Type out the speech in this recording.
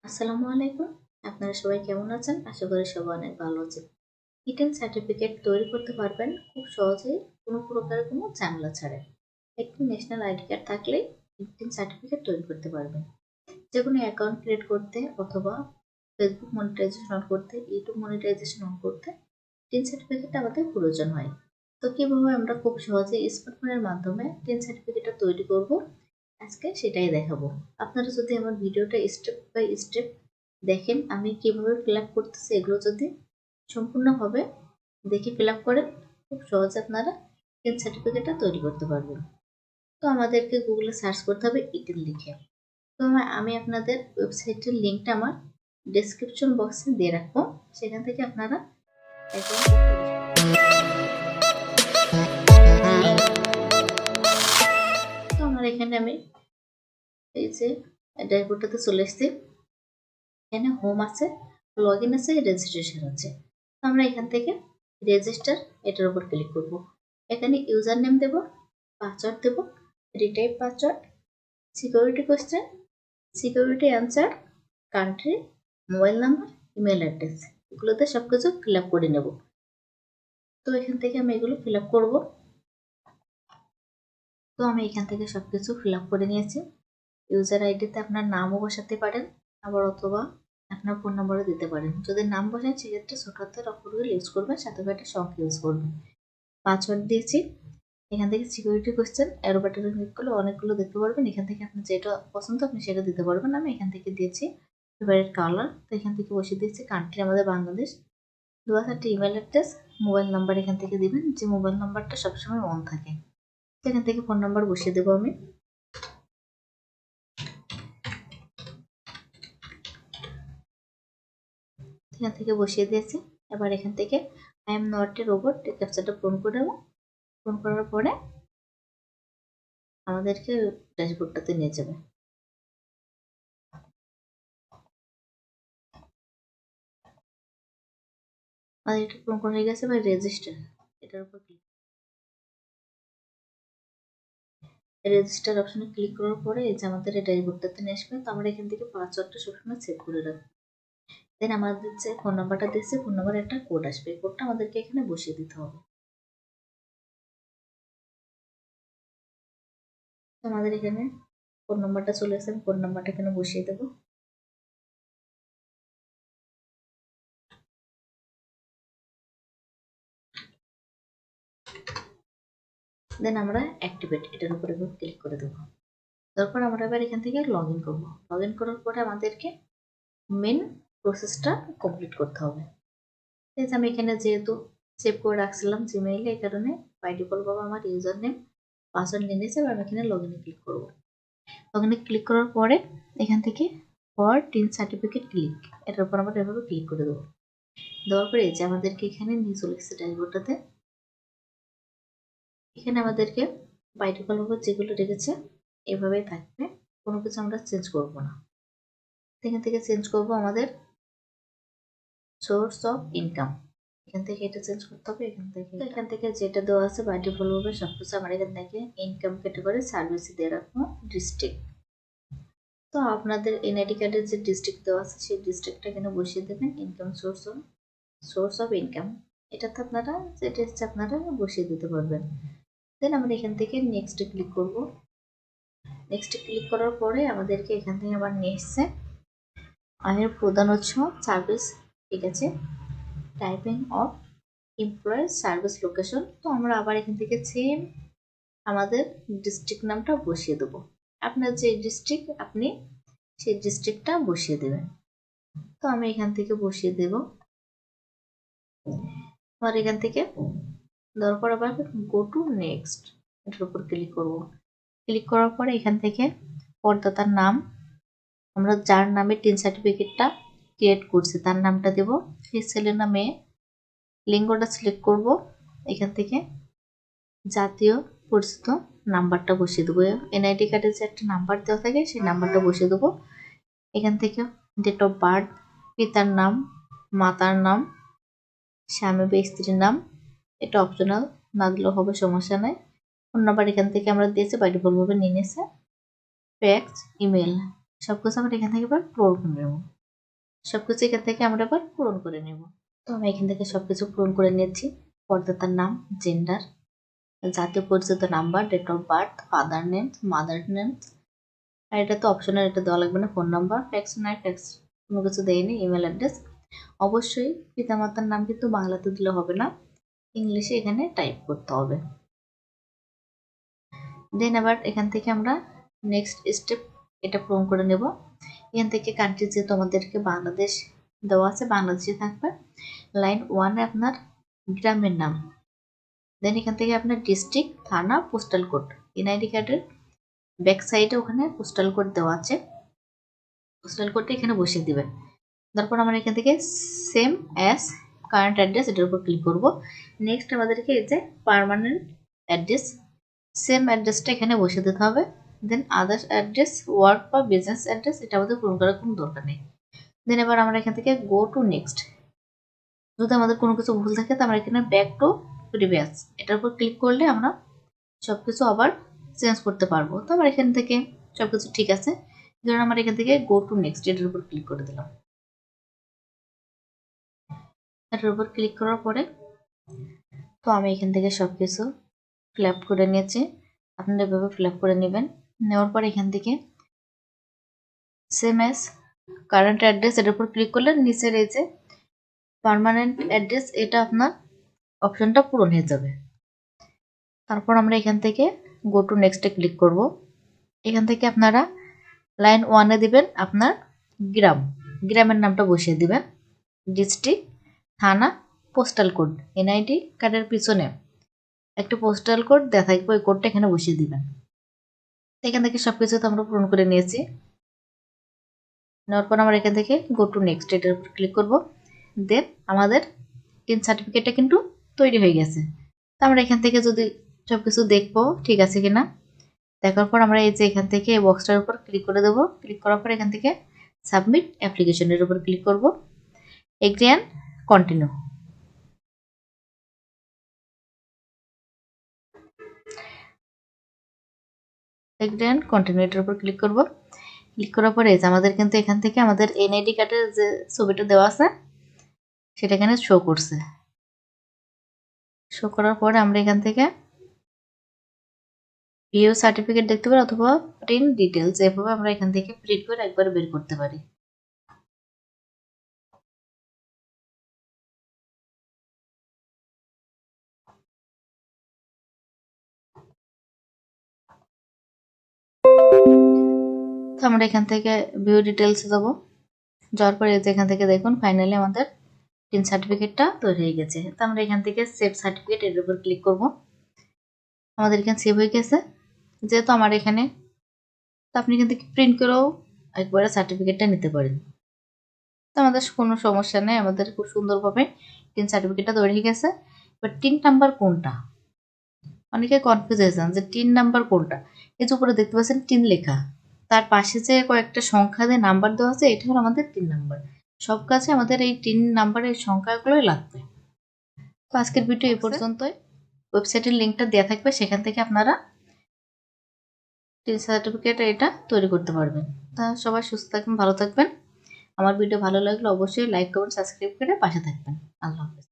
আসসালামু আলাইকুম। আপনারা সবাই কেমন আছেন? আশা করি সবাই অনেক ভালো আছেন। রিটেন সার্টিফিকেট তৈরি করতে পারবেন খুব সহজেই, কোনো প্রকারের কোনো ঝামেলা ছাড়াই। একটি ন্যাশনাল আইডি কার্ড থাকলেই রিটেন সার্টিফিকেট তৈরি করতে পারবেন। যেকোনো অ্যাকাউন্ট ক্রিয়েট করতে অথবা ফেসবুক মনিটাইজেশন অন করতে, ইউটিউব মনিটাইজেশন অন করতে রিটেন সার্টিফিকেটটা আমাদের প্রয়োজন হয়। তো কিভাবে আমরা খুব সহজেই স্মার্টফোনের মাধ্যমে রিটেন সার্টিফিকেটটা তৈরি করব, আজকে সেটাই দেখাবো। আপনারা যদি আমার ভিডিওটা স্টেপ বাই স্টেপ দেখেন, আমি কিভাবে ফিল আপ করতেছি, এগুলো যদি সম্পূর্ণভাবে দেখে ফিল আপ করেন, খুব সহজে আপনারা টেন সার্টিফিকেটটা তৈরি করতে পারবেন। তো আমাদেরকে গুগলে সার্চ করতে হবে ইটেল লিখে। তো আমি আপনাদের ওয়েবসাইটের লিঙ্কটা আমার ডেসক্রিপশন বক্সে দিয়ে রাখবো, সেখান থেকে আপনারা তো আমার এখানে আমি এই যে ড্যাশবোর্ডটাতে চলে এসেছি। এখানে হোম আছে, লগ ইন আছে, রেজিস্ট্রেশন আছে। আমরা এখান থেকে রেজিস্টার এটার উপর ক্লিক করব। এখানে ইউজার নেম দেব, পাসওয়ার্ড দেব, retype password, security question, security answer, country, mobile number, email address, এগুলোতে সব কিছু ফিল আপ করে নেব। তো এখান থেকে আমি এগুলো ফিল আপ করব। তো আমি এখান থেকে সব কিছু ফিল আপ করে নিয়েছি। ইউজার আইডিতে আপনার নামও বসাতে পারেন, আবার অথবা আপনার ফোন নাম্বারও দিতে পারেন। যদি নাম বসেন সেক্ষেত্রে ছোট হাতের অক্ষরগুলো ইউজ করবেন, সাথে একটা সংখ্যা ইউজ করবেন। পাসওয়ার্ড দিয়েছি। এখান থেকে সিকিউরিটি কোশ্চেন অ্যারো বাটনে ক্লিক করলে অনেকগুলো দেখতে পারবেন। এখান থেকে আপনার যেটা পছন্দ আপনি সেটা দিতে পারবেন। আমি এখান থেকে দিয়েছি ফেভারিট কালার। তো এখান থেকে বসিয়ে দিয়েছি কান্ট্রি আমাদের বাংলাদেশ। দেওয়া একটা ইমেল অ্যাড্রেস, মোবাইল নাম্বার এখান থেকে দিবেন, যে মোবাইল নাম্বারটা সবসময় অন থাকে। এখান থেকে ফোন নাম্বার বসিয়ে দেবো আমি। এখান থেকে বসিয়ে দিয়েছি। এবার এখান থেকে I am not a robot ক্যাপচারটা পূরণ করে দেবো। পূরণ করার পরে আমাদেরকে ড্যাশবোর্ডটাতে নিয়ে যাবে। আর এটা পূরণ করা হয়ে গেছে। এবার রেজিস্টার এটার উপর ক্লিক, রেজিস্টার অপশনে ক্লিক করার পরে এই যে আমাদের এই ড্যাশবোর্ডটাতে নিয়ে আসবে। তো আমরা এখান থেকে পাসওয়ার্ডটা সবসময় সেভ করে রাখবো। দেন আমাদের যে ফোন নাম্বারটা দিয়েছে, ফোন নাম্বারে একটা কোড আসবে, এই কোডটা আমাদেরকে এখানে বসিয়ে দিতে হবে। তো আমাদের এখানে ফোন নাম্বারটা চলে আসে, ফোন নাম্বারটা এখানে বসিয়ে দেবো। দেন আমরা অ্যাক্টিভেট এটার উপরে ক্লিক করে দেবো। তারপর আমরা এবার এখান থেকে লগ ইন করবো। লগ ইন করার পরে আমাদেরকে মেন প্রসেসটা কমপ্লিট করতে হবে। আমি এখানে যেহেতু সেভ করে রাখছিলাম জিমেইলে, এই কারণে বাই ডিফল্ট ভাবে আমার ইউজার নেম পাসওয়ার্ড নিয়ে নিয়েছে। আমি এখানে লগ ইনে ক্লিক করবো। লগ ইনে ক্লিক করার পরে এখান থেকে ফর টিন সার্টিফিকেট ক্লিক, এটার উপর আমরা এভাবে ক্লিক করে দেবো। দেওয়ার পরে এই যে আমাদেরকে এখানে নিয়ে চলে এসেছে ড্যাশবোর্ডটাতে। এখানে আমাদেরকে বাই ডিফল্ট ভাবে যেগুলো রেখেছে এভাবেই থাকবে, কোনো কিছু আমরা চেঞ্জ করবো না। এখান থেকে চেঞ্জ করবো আমাদের সোর্স অফ ইনকাম, এখান থেকে এটা চেঞ্জ করতে হবে। এখান থেকে যেটা দেওয়া আছে বাই ডিফল্ট ভাবে সবকিছু আমরা এখান থেকে ইনকাম ক্যাটাগরি সার্ভিস দিয়ে রাখবো ডিস্ট্রিক্ট। তো আপনাদের এনআইডি কার্ডের যে ডিস্ট্রিক্ট দেওয়া আছে সেই ডিস্ট্রিক্টটা এখানে বসিয়ে দেবেন। ইনকাম সোর্স অফ ইনকাম এটাতে আপনারা যেটা ইচ্ছে আপনারা বসিয়ে দিতে পারবেন। দেন আমরা এখান থেকে নেক্সটে ক্লিক করব। নেক্সটে ক্লিক করার পরে আমাদেরকে এখান থেকে আবার নিয়ে এসছে আয়ের প্রধান উৎস সার্ভিস, ঠিক আছে, typing of employ service location. তো আমরা আবার এখান থেকে সেম আমাদের ডিস্ট্রিক্ট নামটা বসিয়ে দেবো। আপনার যে ডিস্ট্রিক্ট আপনি সেই ডিস্ট্রিক্টটা বসিয়ে দেবেন। তো আমি এখান থেকে বসিয়ে দেব। আর এখান থেকে দরকার আবার গো টু নেক্সট এটার উপর ক্লিক করব। ক্লিক করার পরে এখান থেকে করদাতার নাম, আমরা যার নামে টিন সার্টিফিকেটটা ক্রিয়েট করছি তার নামটা দেব। সেই ছেলে না মেয়ে, লিঙ্গটা সিলেক্ট করব। এখান থেকে জাতীয় পরিচিত নাম্বারটা বসিয়ে দেবো। এনআইডি কার্ডে যে একটা নাম্বার দেওয়া থাকে সেই নাম্বারটা বসিয়ে দেবো। এখান থেকে ডেট অফ বার্থ, পিতার নাম, মাতার নাম, স্বামী বা স্ত্রীর নাম, এটা অপশনাল, না দিলেও হবে, সমস্যা নাই। ফোন নাম্বার এখান থেকে আমরা দিয়েছি, বাই ডিফল্ট ভাবে নিয়ে নিয়েছে। ফ্যাক্স, ইমেল, সব কিছু আমরা এখান থেকে এবার ক্লোজ করে নেব। সবকিছু এখান থেকে আমরা এবার পূরণ করে নেব। তো আমি এখান থেকে সবকিছু পূরণ করে নিয়েছি। করদাতার নাম, জেন্ডার, জাতীয় পরিচিত number, date of birth, father name, mother name, আর এটা তো অপশনাল, এটা দেওয়া লাগবে না। ফোন নাম্বার, ফ্যাক্স নাই, ফ্যাক্স কোনো কিছু দেয়নি। ইমেল অ্যাড্রেস, অবশ্যই পিতামাতার নাম কিন্তু বাংলাতে দিলে হবে না, ইংলিশে এখানে টাইপ করতে হবে। দেন আবার এখান থেকে আমরা নেক্সট স্টেপ এটা পূরণ করে নেব। এখান থেকে কান্ট্রি যেহেতু আমাদেরকে বাংলাদেশ দেওয়া আছে, বাংলাদেশে থাকবে। লাইন 1-এ আপনার গ্রামের নাম, দেন এখান থেকে আপনার ডিস্ট্রিক্ট, থানা, পোস্টাল কোড, এনআইডি কার্ডের ব্যাক সাইডে ওখানে পোস্টাল কোড দেওয়া আছে, পোস্টাল কোডটা এখানে বসিয়ে দিবেন। তারপর আমরা এখান থেকে সেম অ্যাজ কারেন্ট অ্যাড্রেস এটার উপর ক্লিক করব। নেক্সট আমাদেরকে এই যে পার্মানেন্ট অ্যাড্রেস, সেম অ্যাড্রেসটা এখানে বসিয়ে দিতে হবে। দেন আদার্স অ্যাড্রেস, ওয়ার্ক বা বিজনেস অ্যাড্রেস, এটা আমাদের পূরণ করার কোনো দরকার নেই। দেন এবার আমরা এখান থেকে গো টু নেক্সট, যদি আমাদের কোনো কিছু ভুল থাকে তো আমরা এখানে ব্যাক টু প্রিভিয়াস এটার উপর ক্লিক করলে আমরা সবকিছু আবার চেঞ্জ করতে পারবো। তো আমার এখান থেকে সবকিছু ঠিক আছে, ধরুন আমরা এখান থেকে গো টু নেক্সট এটার উপর ক্লিক করে দিলাম। এটার উপর ক্লিক করার পরে তো আমি এখান থেকে সবকিছু ফিল আপ করে নিয়েছি, আপনারা এভাবে ফিল আপ করে নেবেন। নেওয়ার পর এখান থেকে সেম অ্যাজ কারেন্ট অ্যাড্রেস এটার উপর ক্লিক করলে নিচের এই যে পার্মানেন্ট অ্যাড্রেস এটা আপনার অপশনটা পূরণ হয়ে যাবে। তারপর আমরা এখান থেকে গো টু নেক্সটে ক্লিক করব। এখান থেকে আপনারা লাইন 1-এ দিবেন আপনার গ্রাম, গ্রামের নামটা বসিয়ে দিবেন। ডিস্ট্রিক্ট, থানা, পোস্টাল কোড, এনআইডি কার্ডের পিছনে একটা পোস্টাল কোড দেওয়া থাকবে, ওই কোডটা এখানে বসিয়ে দিবেন। এখান থেকে সবকিছু তো আমরা পূরণ করে নিয়েছি। নেওয়ার পর আমরা এখান থেকে গো টু নেক্সট এটার উপর ক্লিক করব। দেন আমাদের টিন সার্টিফিকেটটা কিন্তু তৈরি হয়ে গেছে। তো আমরা এখান থেকে যদি সবকিছু দেখবো ঠিক আছে কিনা, দেখার পর আমরা এই যে এখান থেকে এই বক্সটার উপর ক্লিক করে দেবো। ক্লিক করার পর এখান থেকে সাবমিট অ্যাপ্লিকেশনের উপর ক্লিক করব। Agri and continue. Agri and continue এটার উপর ক্লিক করব। ক্লিক করার পরে এই যে আমাদের কিন্তু এখান থেকে আমাদের এনআইডি কার্ডের যে ছবিটা দেওয়া আছে সেটা এখানে শো করছে। শো করার পরে আমরা এখান থেকে ভিউ সার্টিফিকেট দেখতে পারি অথবা প্রিন্ট ডিটেলস, এভাবে আমরা এখান থেকে প্রিন্ট করে একবার বের করতে পারি। তো আমরা এখান থেকে ভিউ ডিটেলস যাব, যাওয়ার পরে এখান থেকে দেখুন ফাইনালি আমাদের টিন সার্টিফিকেটটা তৈরি হয়ে গেছে। তো আমরা এখান থেকে সেভ সার্টিফিকেট এর উপর ক্লিক করব। আমাদের এখানে সেভ হয়ে গেছে যেহেতু আমার এখানে, তো আপনি এখান থেকে প্রিন্ট করেও একবারে সার্টিফিকেটটা নিতে পারেন। তো আমাদের কোনো সমস্যা নেই, আমাদের খুব সুন্দরভাবে টিন সার্টিফিকেটটা তৈরি হয়ে গেছে। এবার টিন নাম্বার কোনটা, অনেকে কনফিউজ হয়ে যান যে টিন নাম্বার কোনটা। এই যে উপরে দেখতে পাচ্ছেন টিন লেখা, তার পাশে যে কয়েকটা সংখ্যা দিয়ে নাম্বার দেওয়া আছে এটা হলো আমাদের টিন নাম্বার। সব কাছে আমাদের এই টিন নাম্বারের সংখ্যাগুলোই লাগবে। তো আজকের ভিডিও এই পর্যন্তই। ওয়েবসাইটের লিঙ্কটা দেওয়া থাকবে, সেখান থেকে আপনারা টিন সার্টিফিকেট এটা তৈরি করতে পারবেন। তা সবাই সুস্থ থাকবেন, ভালো থাকবেন। আমার ভিডিও ভালো লাগলে অবশ্যই লাইক কমেন্ট সাবস্ক্রাইব করে পাশে থাকবেন। আল্লাহ হাফেজ।